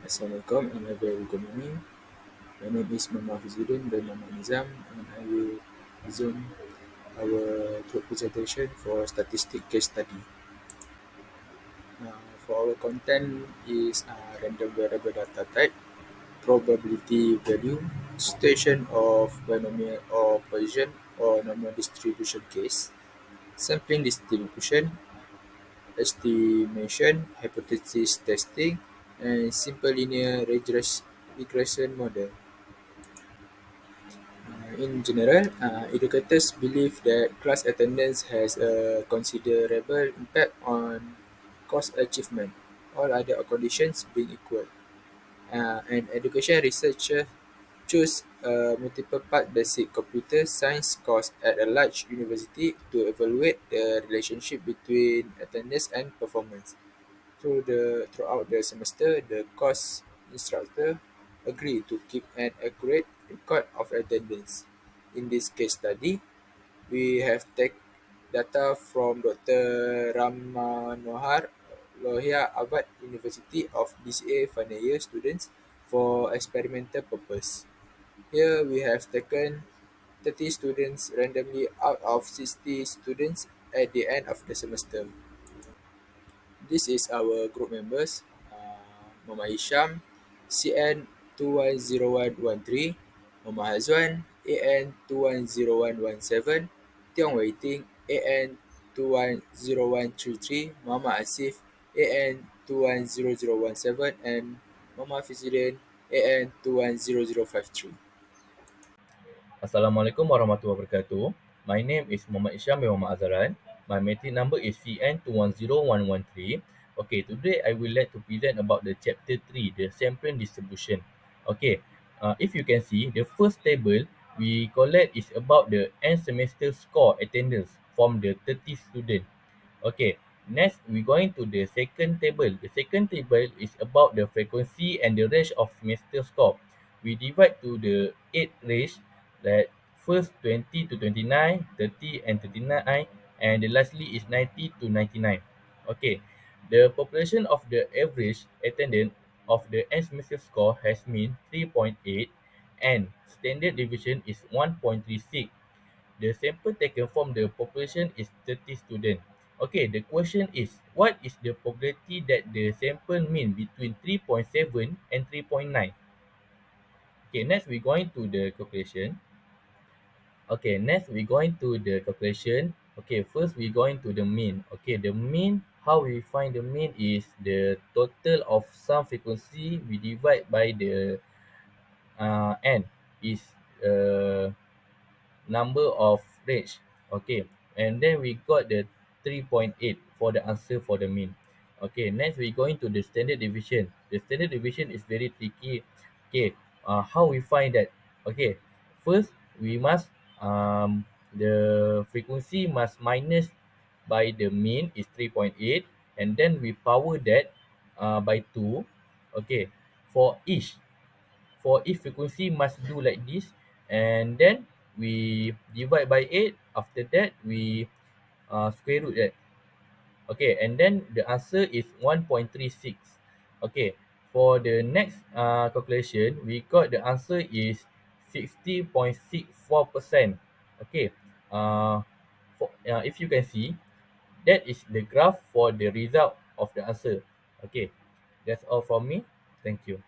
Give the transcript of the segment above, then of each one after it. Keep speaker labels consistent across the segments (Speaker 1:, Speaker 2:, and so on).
Speaker 1: Assalamualaikum and a very good morning. My name is Muhammad Fizudin bin Muhammad Nizam, and I will resume our group presentation for statistic case study. For our content is random variable data type, probability value, situation of binomial or Bayesian or normal distribution case, sampling distribution, estimation, hypothesis testing, and simple linear regression model. In general, educators believe that class attendance has a considerable impact on course achievement, all other conditions being equal. And education researchers choose a multiple-part basic computer science course at a large university to evaluate the relationship between attendance and performance. Throughout the semester, the course instructor agreed to keep an accurate record of attendance. In this case study, we have taken data from Dr. Ram Manohar Lohia Abad University of BCA final year students for experimental purpose. Here we have taken 30 students randomly out of 60 students at the end of the semester. This is our group members. Muhammad Hisham, CN210113, Muhammad Hazwan, AN210117, Tiong Wei Ting, AN210133, Muhammad Asif, AN210017, and Muhammad Fizudin, AN210053.
Speaker 2: Assalamualaikum warahmatullahi wabarakatuh. My name is Muhammad Isham bin Muhammad Azharan. My metric number is CN210113. Okay, today I will like to present about the chapter 3, the sampling distribution. Okay, if you can see, the first table we collect is about the end semester score attendance from the 30 student. Okay, next we going to the second table. The second table is about the frequency and the range of semester score. We divide to the 8 range, that first 20 to 29, 30 and 39, and the lastly is 90 to 99. Okay, the population of the average attendance of the end semester score has mean 3.8 and standard deviation is 1.36. The sample taken from the population is 30 students. Okay, the question is, what is the probability that the sample mean between 3.7 and 3.9? Okay, next we going to the calculation. Okay, next we going to the calculation. Okay, first we going to the mean. Okay, the mean, how we find the mean is the total of some frequency we divide by the n is uh, number of range. Okay, and then we got the 3.8 for the answer for the mean. Okay, next we going to the standard deviation. The standard deviation is very tricky. Okay, how we find that? Okay, first we must the frequency must minus by the mean is 3.8, and then we power that by 2. Okay, for each frequency must do like this, and then we divide by 8. After that we square root that. Okay, and then the answer is 1.36. Okay, for the next calculation, we got the answer is 60.64%. Okay, if you can see, that is the graph for the result of the answer. Okay, that's all from me. Thank you.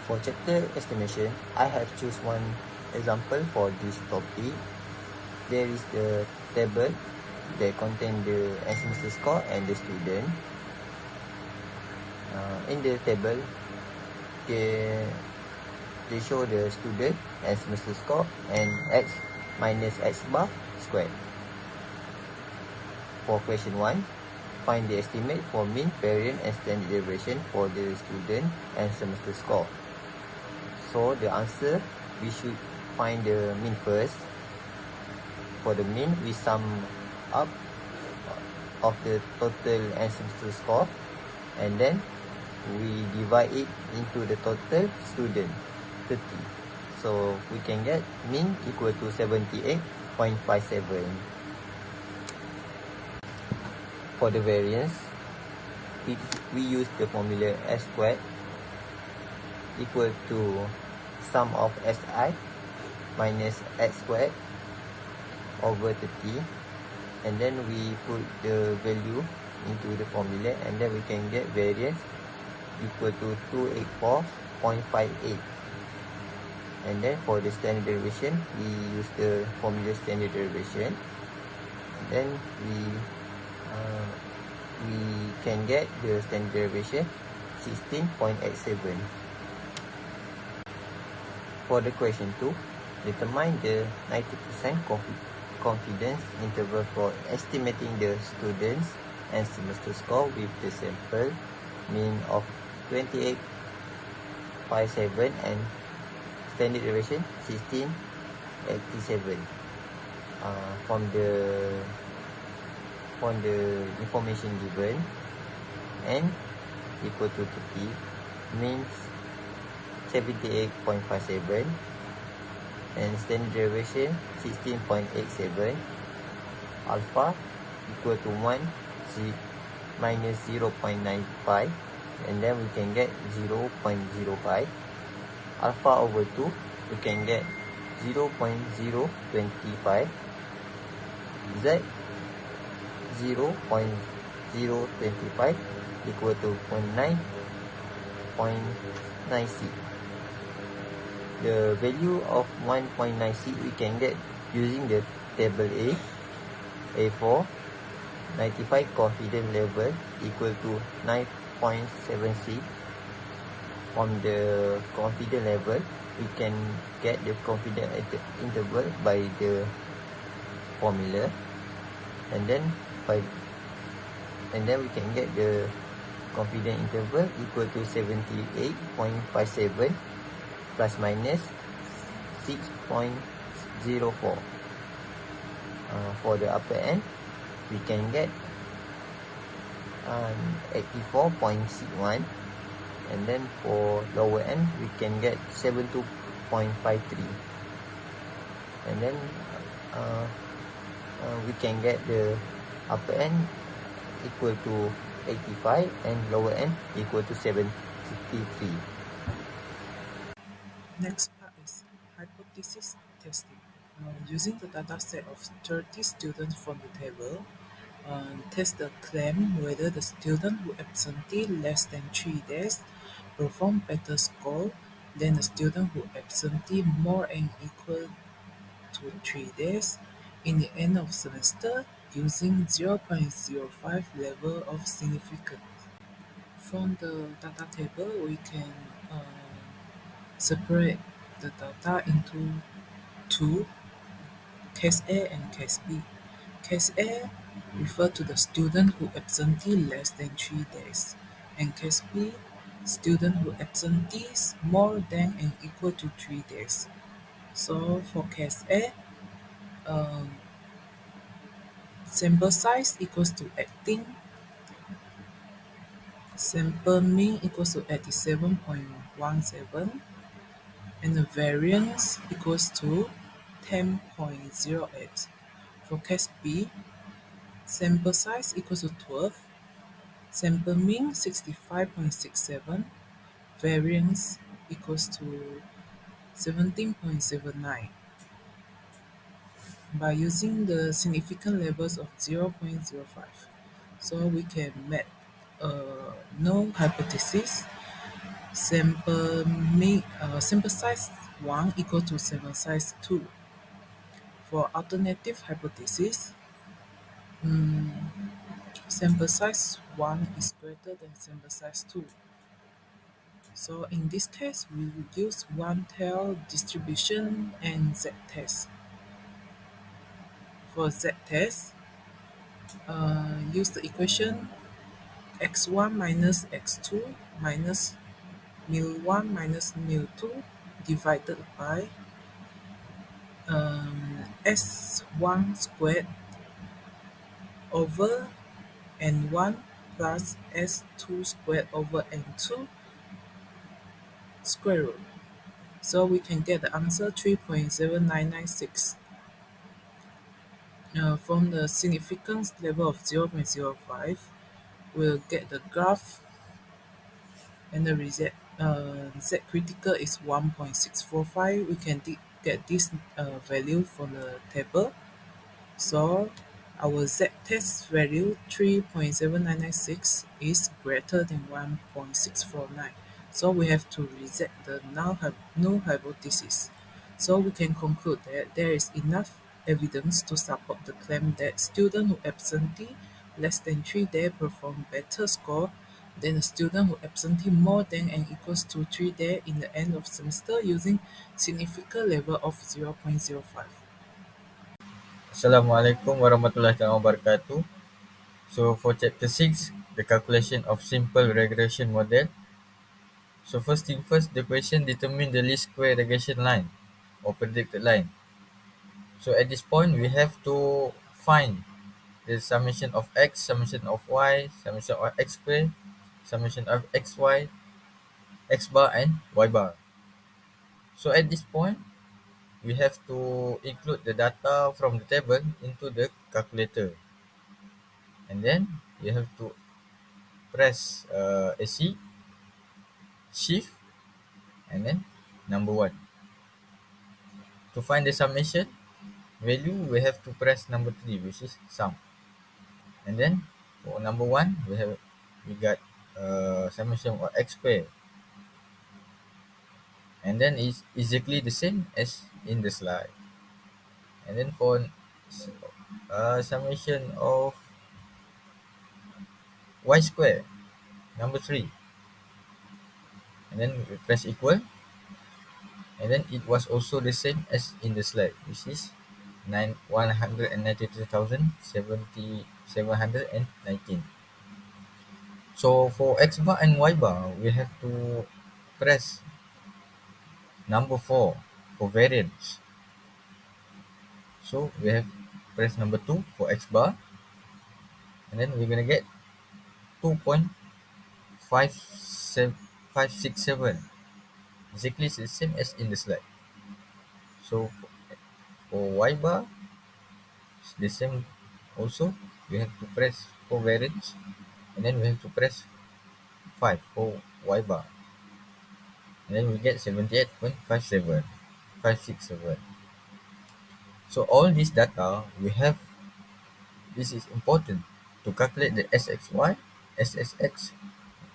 Speaker 3: For chapter estimation, I have choose one example for this topic. There is the table that contain the end semester score and the student. In the table, they show the student and semester score and x minus x bar squared. For question 1, find the estimate for mean, variance and standard deviation for the student and semester score. So the answer, we should find the mean first. For the mean, we sum up of the total and semester score, and then we divide it into the total student, 30. So we can get mean equal to 78.57. For the variance, we use the formula s squared equal to sum of si minus x squared over 30, and then we put the value into the formula, and then we can get variance equal to 284.58. And then for the standard deviation, we use the formula standard deviation, and then we can get the standard deviation 16.87. For the question 2, determine the 90% confidence interval for estimating the students and semester score with the sample mean of 2857 and standard deviation 1687. From the information given, n equal to 30 means 78.57 and standard deviation 16.87, alpha equal to 1 minus 0.95, and then we can get 0.05. Alpha over 2 we can get 0.025, z 0.025 equal to 9.9c. The value of 1.9c we can get using the table A4. 95 confidence level equal to 9.7c. From the confidence level, we can get the confidence interval by the formula, and then we can get the confidence interval equal to 78.57 plus minus 6.04. For the upper end, we can get 84.61, and then for lower end we can get 72.53, and then we can get the upper end equal to 85 and lower end equal to 73.
Speaker 1: Next part is hypothesis testing. Using the dataset of 30 students from the table, test the claim whether the student who absented less than 3 days perform better score than the student who absented more and equal to 3 days in the end of semester using 0.05 level of significance. From the data table, we can separate the data into two, case A and case B. Case A refer to the student who absented less than 3 days, and case B, student who absented more than and equal to 3 days. So for case A, um, sample size equals to 18, sample mean equals to 87.17, and the variance equals to 10.08. For case B, sample size equals to 12, sample mean 65.67, variance equals to 17.79. By using the significant levels of 0.05, so we can make a null hypothesis. Sample size 1 equal to sample size 2. For alternative hypothesis, sample size 1 is greater than sample size 2. So in this case, we will use one-tail distribution and z-test. For z-test, use the equation x1 minus x2 minus mu1 minus mu2 divided by s1 squared over n1 plus s2 squared over n2 square root. So we can get the answer 3.0996. From the significance level of 0.05,
Speaker 4: we'll get the graph, and the z critical is 1.645. We can get this value from the table. So our z-test value 3.7996 is greater than 1.649. So we have to reject the null hypothesis. So we can conclude that there is enough evidence to support the claim that students who absentee less than 3 days perform better score than a student who absentee more than and equals to 3 days in the end of semester using significant level of 0.05.
Speaker 5: Assalamualaikum warahmatullahi wabarakatuh. So for chapter 6, the calculation of simple regression model. So first thing first, the question determine the least square regression line or predicted line. So at this point, we have to find the summation of x, summation of y, summation of x square, summation of xy, x bar and y bar. So at this point, we have to include the data from the table into the calculator. And then you have to press AC, shift, and then number 1. To find the summation value, we have to press number 3, which is sum. And then for number 1, we got summation of x square. And then it's exactly the same as in the slide. And then for summation of y square, number 3. And then we press equal. And then it was also the same as in the slide, which is 193,719. So for x bar and y bar, we have to press number 4 for variance. So we have press number 2 for x bar, and then we're gonna get 2.567, exactly the same as in the slide. So for y bar, it's the same also. We have to press for variance, and then we have to press 5 for y bar, and then we get 78.567. So all this data we have, this is important to calculate the SXY, SSX,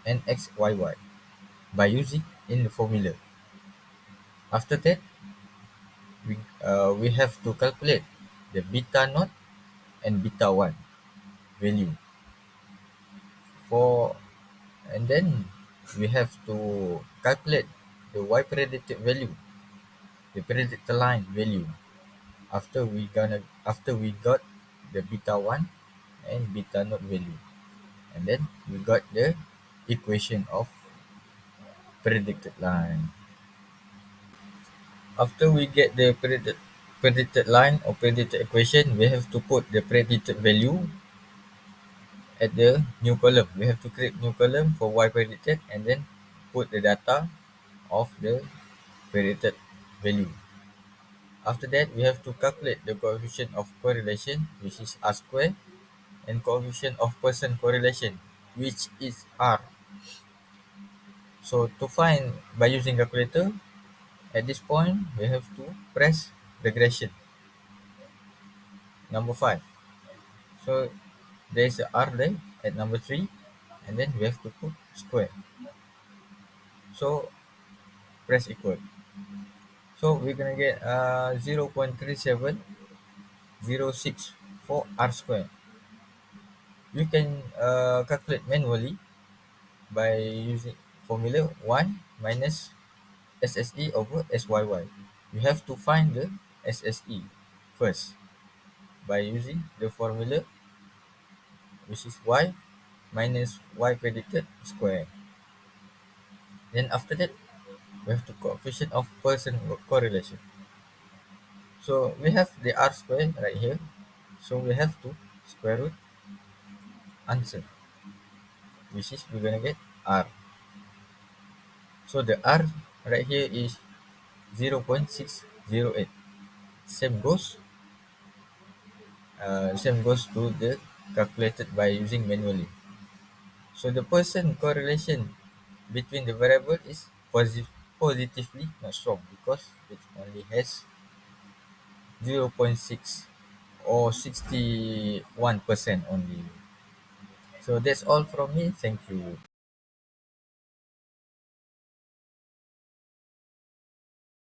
Speaker 5: and XYY by using in the formula. After that, we have to calculate the beta naught and beta 1 value for, and then we have to calculate the y predicted value, the predicted line value, after we got the beta 1 and beta naught value, and then we got the equation of predicted line. After we get the predicted line or predicted equation, we have to put the predicted value at the new column. We have to create new column for y predicted and then put the data of the predicted value. After that, we have to calculate the coefficient of correlation, which is r square, and coefficient of Poisson correlation, which is r. So to find by using calculator, at this point we have to press regression number 5. So there is a r there at number 3, and then we have to put square. So press equal. So we're gonna get 0.3706 for r square. You can calculate manually by using formula 1 minus SSE over SYY. You have to find the SSE first by using the formula, which is y minus y predicted square. Then after that, we have the coefficient of Poisson correlation. So we have the r square right here. So we have to square root answer, which is we're gonna get r. So the r right here is 0.608. Same goes, same goes to the calculated by using manually. So the percent correlation between the variable is positively not strong because it only has 0.6 or 61% only. So that's all from me. Thank you.